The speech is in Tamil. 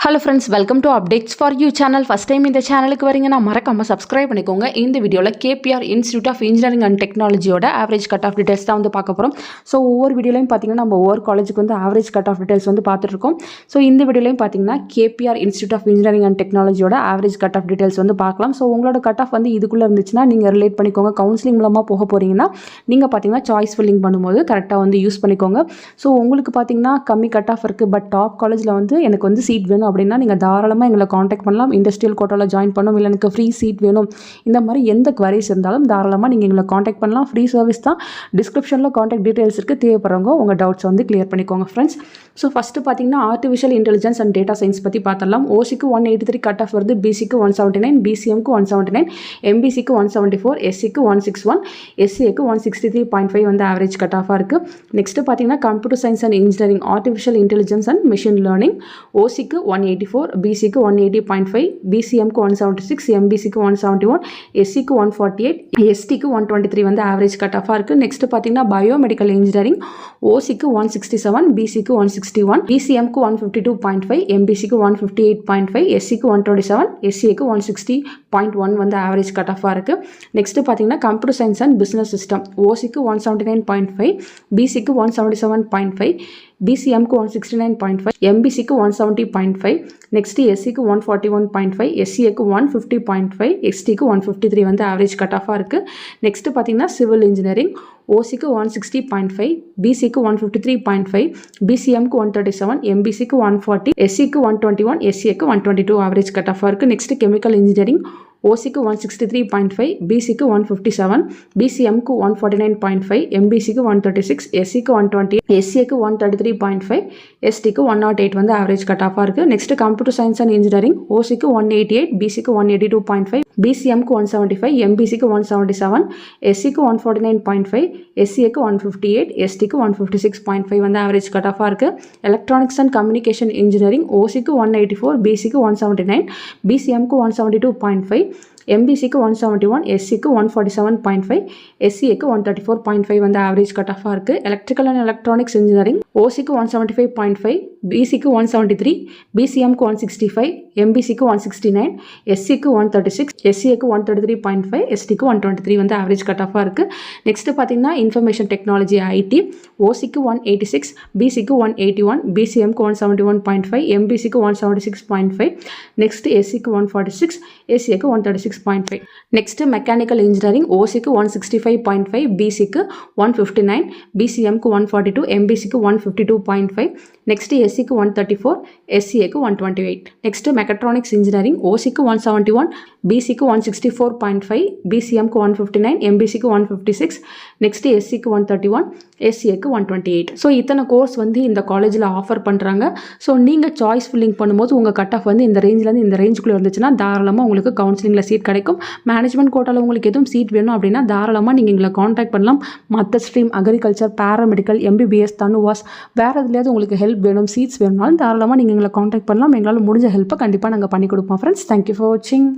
Hello friends, welcome to Updates for You channel. First time இந்த சேனலுக்கு வரீங்கன்னா மறக்காம சப்ஸ்கிரைப் பண்ணிக்கோங்க. இந்த வீடியோல KPR Institute of Engineering and Technology ஓட ஆவரேஜ் கட் ஆஃப் டீடைல்ஸ் தான் வந்து பார்க்க போறோம். ஸோ ஒவ்வொரு வீடியோலையும் பார்த்தீங்கன்னா நம்ம ஒவ்வொரு காலேஜுக்கு வந்து ஆவரேஜ் கட் ஆஃப் டீடைல்ஸ் வந்து பார்த்துட்டு இருக்கோம். ஸோ இந்த வீடியோலையும் பார்த்தீங்கன்னா KPR Institute of Engineering and Technology ஓட ஆவரேஜ் கட் ஆஃப் டீடைல்ஸ் வந்து பார்க்கலாம். ஸோ உங்களோட கட் ஆஃப் வந்து இதுக்குள்ள இருந்துச்சுன்னா நீங்கள் ரிலேட் பண்ணிக்கோங்க. கவுன்சிலிங் மூலமாக போக போறீங்கன்னா நீங்கள் பார்த்தீங்கன்னா சாய்ஸ் ஃபில்லிங் பண்ணும்போது கரெக்டாக வந்து யூஸ் பண்ணிக்கோங்க. ஸோ உங்களுக்கு பார்த்தீங்கன்னா கம்மி கட் ஆஃப் இருக்குது, பட் டாப் காலேஜில் வந்து எனக்கு வந்து சீட் வேணும் அப்படின்னா நீங்கள் தாராளமாக எங்களை காண்டாக்ட் பண்ணலாம். இண்டஸ்ட்ரியல் கோட்டாவில் ஜாயின் பண்ணணும், இல்லை எனக்கு ஃப்ரீ சீட் வேணும், இந்த மாதிரி எந்த குவரிஸ் இருந்தாலும் தாராளமாக நீங்கள் எங்களை காண்டாக்ட் பண்ணலாம். ஃப்ரீ சர்வீஸ் தான். டிஸ்கிரிப்ஷனில் காண்டாக்ட் டீட்டெயில்ஸ் இருக்குது. தேவைப்படுறவங்க உங்கள் டவுட்ஸ் வந்து கிளியர் பண்ணிக்கோங்க ஃப்ரெண்ட்ஸ். ஸோ ஃபஸ்ட்டு பார்த்தீங்கன்னா artificial intelligence and data science பற்றி பார்த்துடலாம். ஓசிக்கு 183 கட் ஆஃப் வருது, பிசிக்கு 179, பிசிஎம்க்கு 179, எம்பிசிக்கு 174, எஸ்சிக்கு 161, எஸ்சிஏக்கு 163.5 வந்து ஆவரேஜ் கட் ஆஃபாக இருக்குது. நெக்ஸ்ட்டு பார்த்தீங்கன்னா computer science and engineering artificial intelligence and machine learning ஓசிக்கு 184, பிசிக்கு 180.5, பிசிஎம்க்கு 176, எம்பிசிக்கு 171, எஸ்சிக்கு 148, எஸ்டிக்கு 123 வந்து ஆவரேஜ் கட் ஆஃபாக இருக்குது. நெக்ஸ்ட்டு பார்த்தீங்கன்னா பயோமெடிக்கல் இன்ஜினியரிங் ஓசிக்கு 167, பிசிக்கு 161, பிசிஎம்க்கு 152.5, எம்பிசிக்கு 158.5, எஸ்சிக்கு 127, எஸ்சிஏக்கு 160.1 வந்து ஆவரேஜ் கட் ஆஃபாக இருக்குது. நெக்ஸ்ட்டு பார்த்தீங்கன்னா computer science and business system ஓசிக்கு 179.5, பிசிக்கு 177.5, பிசிஎம்க்கு 169.5, எம்பிசிக்கு 170.5, நெக்ஸ்ட்டு எஸ்சிக்கு 141.5, எஸ்சிஏக்கு 150.5, எஸ்டிக்கு 153 வந்து ஆவரேஜ் கட் ஆஃபாக இருக்குது. நெக்ஸ்ட்டு பார்த்தீங்கன்னா சிவில் இன்ஜினியரிங் ஓசிக்கு 160.5, பிசிக்கு 153.5, பிசிஎம்க்கு 137, எம்பிசிக்கு 140, எஸ்சிக்கு 121, எஸ்சிஏக்கு 122 ஆவரேஜ் கட் ஆஃபாக இருக்குது. நெக்ஸ்ட்டு கெமிக்கல் இன்ஜினியரிங் ஓசிக்கு 163.5, பிசிக்கு 157, பிசிஎம்க்கு 149.5, எம்பிசிக்கு 136, எஸ்சிக்கு 120, எஸ்சிஏக்கு 133.5, எஸ்டிக்கு 108 வந்து ஆவரேஜ் கட் ஆஃபாக இருக்குது. Next computer science and engineering ஓசிக்கு 188, பிசிக்கு 182.5, பிசிஎம்க்கு 175, எம்பிசிக்கு 177, எஸ்சிக்கு 149.5, எஸ்சிஏக்கு 158, எஸ்டிக்கு 156.5 வந்து ஆவரேஜ் கட் ஆஃபாக இருக்குது. எலக்ட்ரானிக்ஸ் அண்ட் கம்யூனிகேஷன் இன்ஜினியரிங் ஓசிக்கு 184, பிசிக்கு 179, பிசிஎம்க்கு 172.5, எம்பிசிக்கு 171, எஸ்சிக்கு 147.5, எஸ்சிஏக்கு 134.5 வந்து ஆவரேஜ் கட் ஆஃபாக இருக்குது. எலக்ட்ரிக்கல் அண்ட் எலக்ட்ரானிக்ஸ் இன்ஜினியரிங் ஓசிக்கு 175.5, பிசிக்கு 173, பிசிஎம்க்கு 165, எம்பிசிக்கு 169, எஸ்சிக்கு 136, எஸ்சிஏக்கு 133.5, எஸ்டிக்கு 123 வந்து ஆவரேஜ் கட் ஆஃபாக இருக்குது. நெக்ஸ்ட்டு பார்த்தீங்கன்னா இன்ஃபர்மேஷன் டெக்னாலஜி ஐடி ஓசிக்கு 186, பிசிக்கு 181, பிசிஎம்க்கு 171.5, எம்பிசிக்கு 176.5, நெக்ஸ்ட்டு எஸ்சிக்கு 146, எஸ்சிஏக்கு 136.5. நெக்ஸ்ட்டு மெக்கானிக்கல் இன்ஜினியரிங் ஓசிக்கு 165.5, பிசிக்கு 159, பிசிஎம்க்கு 142, எம்பிசிக்கு 152.5, நெக்ஸ்ட்டு எஸ்சிக்கு 134, எஸ்சிஏக்கு 128. நெக்ஸ்ட்டு மெக்கட்ரானிக்ஸ் இன்ஜினியரிங் ஓசிக்கு 171, பிசிக்கு 164.5, பிசிஎம்க்கு 159, எம்பிசிக்கு 156, நெக்ஸ்ட்டு எஸ்சிக்கு 131, எஸ்சிஏக்கு 128. ஸோ இத்தனை கோர்ஸ் வந்து இந்த காலேஜில் ஆஃபர் பண்ணுறாங்க. ஸோ நீங்கள் சாய்ஸ் ஃபில்லிங் பண்ணும்போது உங்கள் கட் ஆஃப் வந்து இந்த ரேஞ்சிலேருந்து இந்த ரேஞ்சுக்குள்ளே இருந்துச்சுன்னா தாராளமாக உங்களுக்கு கவுன்சிலிங்கில் சீட் கிடைக்கும். மேனேஜ்மெண்ட் கோட்டாவில் உங்களுக்கு எதுவும் சீட் வேணும் அப்படின்னா தாராளமாக நீங்கள் எங்களை காண்டாக்ட் பண்ணலாம். மற்ற stream agriculture, paramedical, MBBS, TANUVAS, வேறு எதுலையாவது உங்களுக்கு ஹெல்ப் வேணும், சீட்ஸ் வேணும்னாலும் தாராளமாக நீங்கள் எங்களை காண்டாக்ட் பண்ணலாம். எங்களால் முடிஞ்ச ஹெல்ப்பை கண்டிப்பாக நாங்கள் பண்ணி கொடுப்போம் ஃப்ரெண்ட்ஸ். தேங்க்யூ ஃபார் வாட்சிங்.